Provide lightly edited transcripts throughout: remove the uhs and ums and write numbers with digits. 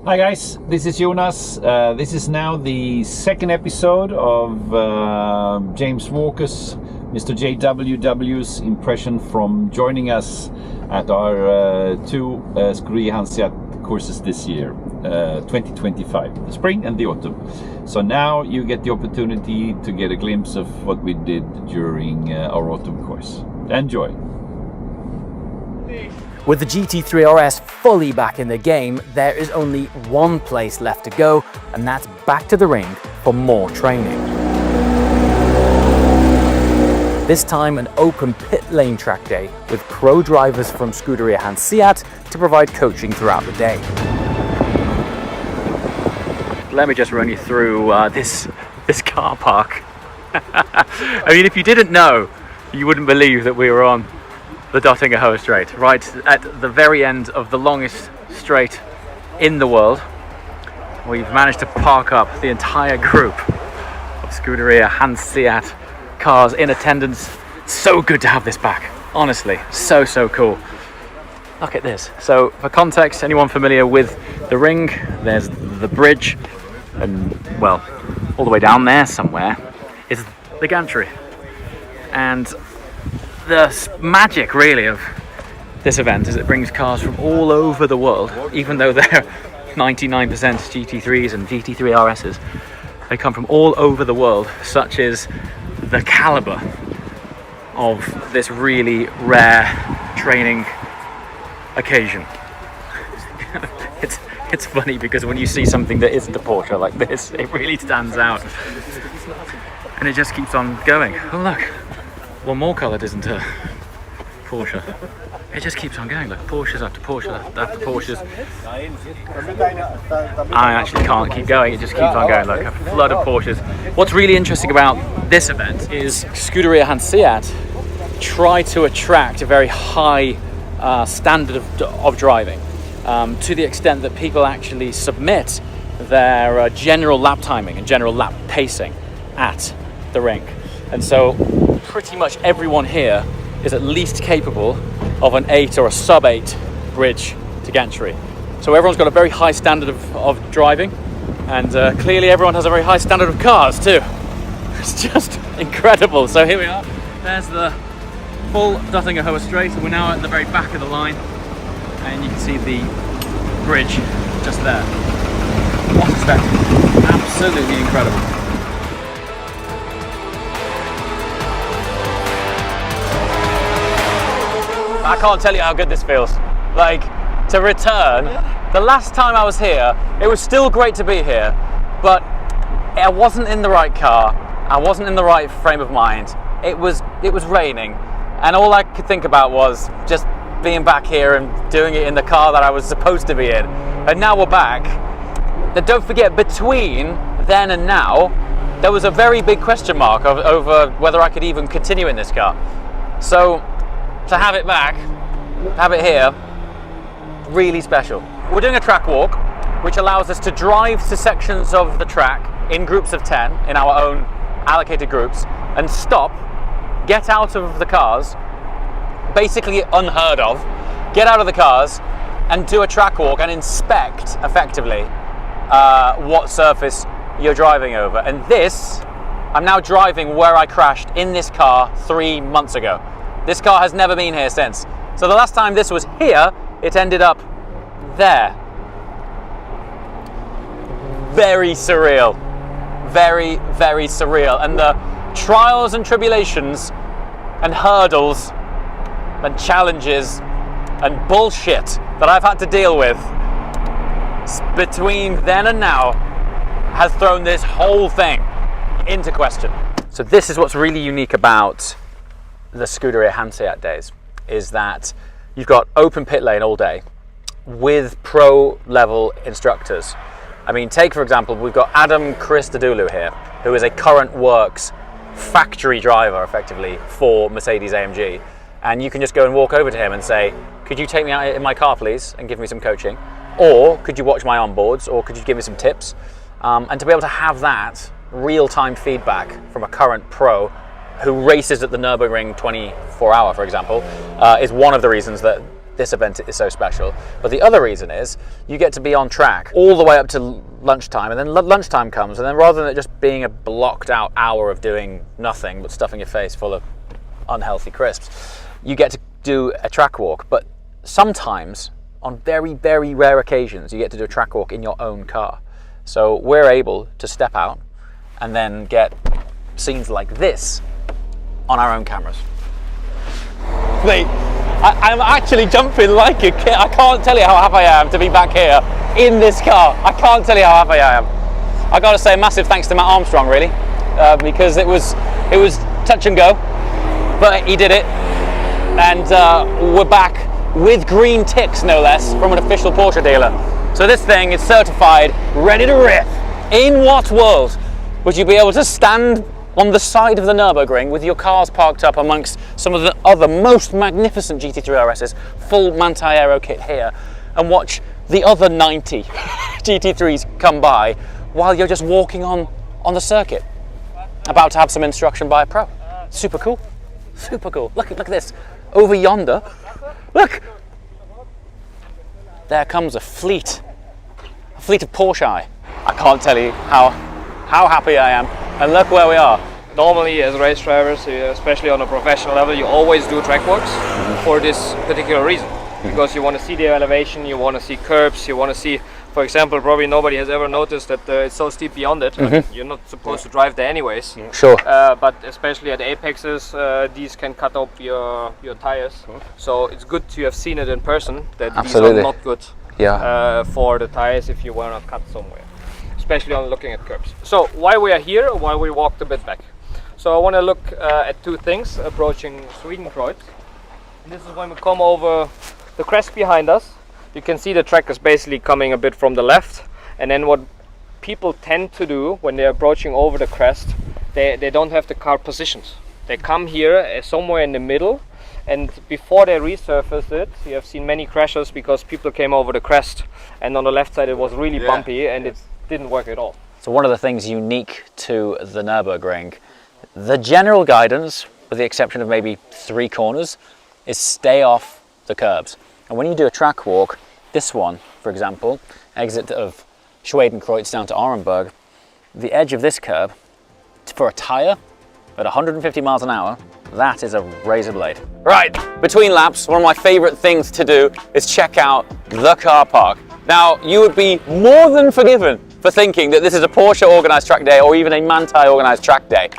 Hi guys, this is Jonas. This is now the second episode of James Walker's, Mr. JWW's impression from joining us at our two Scuderia Hanseat courses this year, 2025, the spring and the autumn. So now you get the opportunity to get a glimpse of what we did during our autumn course. Enjoy! With the GT3 RS fully back in the game, there is only one place left to go, and that's back to the ring for more training. This time an open pit lane track day with pro drivers from Scuderia Hanseat to provide coaching throughout the day. Let me just run you through this car park. I mean, if you didn't know, you wouldn't believe that we were on the Dottingerhoe Straight, right at the very end of the longest straight in the world. We've managed to park up the entire group of Scuderia Hanseat cars in attendance. So good to have this back, honestly, so cool. Look at this. So for context, anyone familiar with the ring, there's the bridge, and well, all the way down there somewhere is the gantry. And the magic really of this event is it brings cars from all over the world, even though they're 99% GT3s and GT3 RSs. They come from all over the world, such is the caliber of this really rare training occasion. It's funny because when you see something that isn't a Porsche like this, it really stands out. And it just keeps on going. Oh look, one more coloured isn't a Porsche. It just keeps on going. Look, Porsches after Porsches after Porsches. I actually can't keep going. It just keeps on going. Look, a flood of Porsches. What's really interesting about this event is Scuderia Hanseat try to attract a very high standard of driving, to the extent that people actually submit their general lap timing and general lap pacing at the rink. And so pretty much everyone here is at least capable of an 8 or a sub 8 bridge to gantry. So everyone's got a very high standard of driving, and clearly everyone has a very high standard of cars too. It's just incredible. So here we are, there's the full Dottingerhoe Straight, and we're now at the very back of the line, and you can see the bridge just there. What a spectacle, absolutely incredible. I can't tell you how good this feels. Like, to return, the last time I was here, it was still great to be here, but I wasn't in the right car, I wasn't in the right frame of mind. It was raining, and all I could think about was just being back here and doing it in the car that I was supposed to be in. And now we're back. And don't forget, between then and now, there was a very big question mark over whether I could even continue in this car. So, to have it back, have it here, really special. We're doing a track walk, which allows us to drive to sections of the track in groups of 10, in our own allocated groups, and stop, get out of the cars, basically unheard of, get out of the cars and do a track walk and inspect, effectively, what surface you're driving over. And this, I'm now driving where I crashed in this car 3 months ago. This car has never been here since. So the last time this was here, it ended up there. Very surreal. Very surreal. And the trials and tribulations and hurdles and challenges and bullshit that I've had to deal with between then and now has thrown this whole thing into question. So this is what's really unique about the Scuderia Hanseat days, is that you've got open pit lane all day with pro level instructors. I mean, take for example, we've got Adam Christodoulou here, who is a current works factory driver effectively for Mercedes AMG, and you can just go and walk over to him and say, could you take me out in my car please and give me some coaching, or could you watch my onboards, or could you give me some tips, and to be able to have that real-time feedback from a current pro who races at the Nürburgring 24-hour, for example, is one of the reasons that this event is so special. But the other reason is you get to be on track all the way up to lunchtime, and then lunchtime comes, and then rather than it just being a blocked out hour of doing nothing but stuffing your face full of unhealthy crisps, you get to do a track walk. But sometimes, on very, very rare occasions, you get to do a track walk in your own car. So we're able to step out and then get scenes like this on our own cameras. Mate, I'm actually jumping like a kid. I can't tell you how happy I am to be back here in this car. I can't tell you how happy I am. I got to say massive thanks to Matt Armstrong, really, because it was touch and go, but he did it, and we're back with green ticks, no less, from an official Porsche dealer. So this thing is certified, ready to rip. In what world would you be able to stand on the side of the Nürburgring with your cars parked up amongst some of the other most magnificent GT3 RSs, full Manti Aero kit here, and watch the other 90 GT3s come by while you're just walking on the circuit, about to have some instruction by a pro? Super cool. Super cool. Look at this. Over yonder, look! There comes a fleet of Porsche. I can't tell you how happy I am. And look where we are. Normally, as race drivers, especially on a professional level, you always do track walks for this particular reason. Because you want to see the elevation, you want to see curbs, you want to see, for example, probably nobody has ever noticed that it's so steep beyond it. You're not supposed to drive there anyways. Sure. But especially at apexes, these can cut up your tires. So it's good to have seen it in person, that Absolutely. these are not good Yeah. for the tires if you want to cut somewhere, especially on looking at curbs. So why we are here, why we walked a bit back. So I want to look at two things approaching Swedenkreuz. This is when we come over the crest behind us. You can see the track is basically coming a bit from the left, and then what people tend to do when they're approaching over the crest, they don't have the car positioned. They come here somewhere in the middle, and before they resurface it, you have seen many crashes because people came over the crest, and on the left side it was really bumpy, and it didn't work at all. So one of the things unique to the Nürburgring, the general guidance, with the exception of maybe 3 corners, is stay off the curbs. And when you do a track walk, this one, for example, exit of Swedenkreuz down to Orenburg, the edge of this curb, for a tyre at 150 miles an hour, that is a razor blade. Right, between laps, one of my favourite things to do is check out the car park. Now, you would be more than forgiven for thinking that this is a Porsche organised track day or even a Manti organised track day.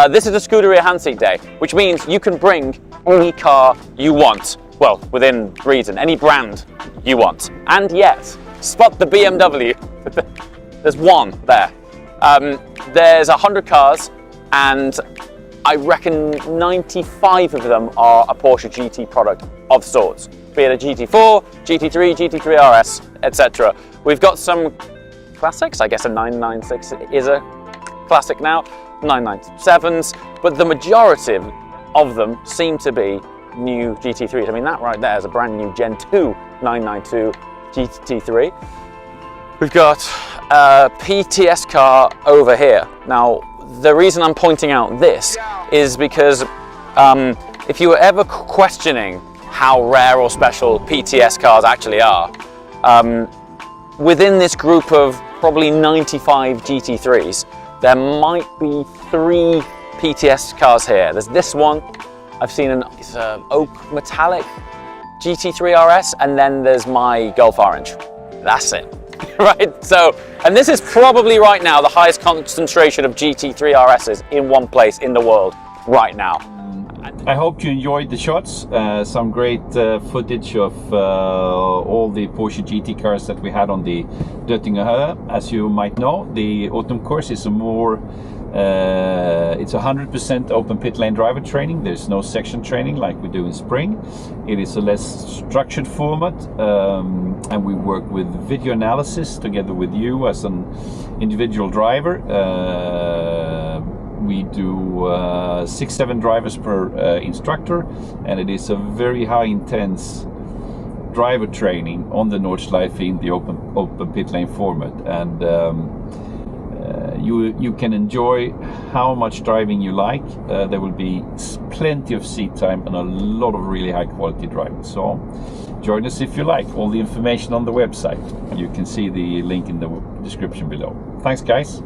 This is a Scuderia Hanseat day, which means you can bring any car you want. Well, within reason, any brand you want. And yet, spot the BMW. There's one there. There's 100 cars, and I reckon 95 of them are a Porsche GT product of sorts. Be it a GT4, GT3, GT3 RS, etc. We've got some classics. I guess a 996 is a classic now. 997s, but the majority of them seem to be new GT3s. I mean, that right there is a brand new Gen 2 992 GT3. We've got a PTS car over here. Now, the reason I'm pointing out this is because if you were ever questioning how rare or special PTS cars actually are, within this group of probably 95 GT3s, there might be 3 PTS cars here. There's this one. I've seen it's an oak metallic GT3 RS, and then there's my Golf Orange. That's it, right? So, and this is probably right now the highest concentration of GT3 RSs in one place in the world right now. I hope you enjoyed the shots. Some great footage of all the Porsche GT cars that we had on the Döttinger Höhe. As you might know, the autumn course is a more it's 100% open pit lane driver training. There's no section training like we do in spring. It is a less structured format, and we work with video analysis together with you as an individual driver. We do 6-7 drivers per instructor, and it is a very high intense driver training on the Nordschleife in the open pit lane format, and you can enjoy how much driving you like. There will be plenty of seat time and a lot of really high quality driving. So join us if you like. All the information on the website. You can see the link in the description below. Thanks, guys.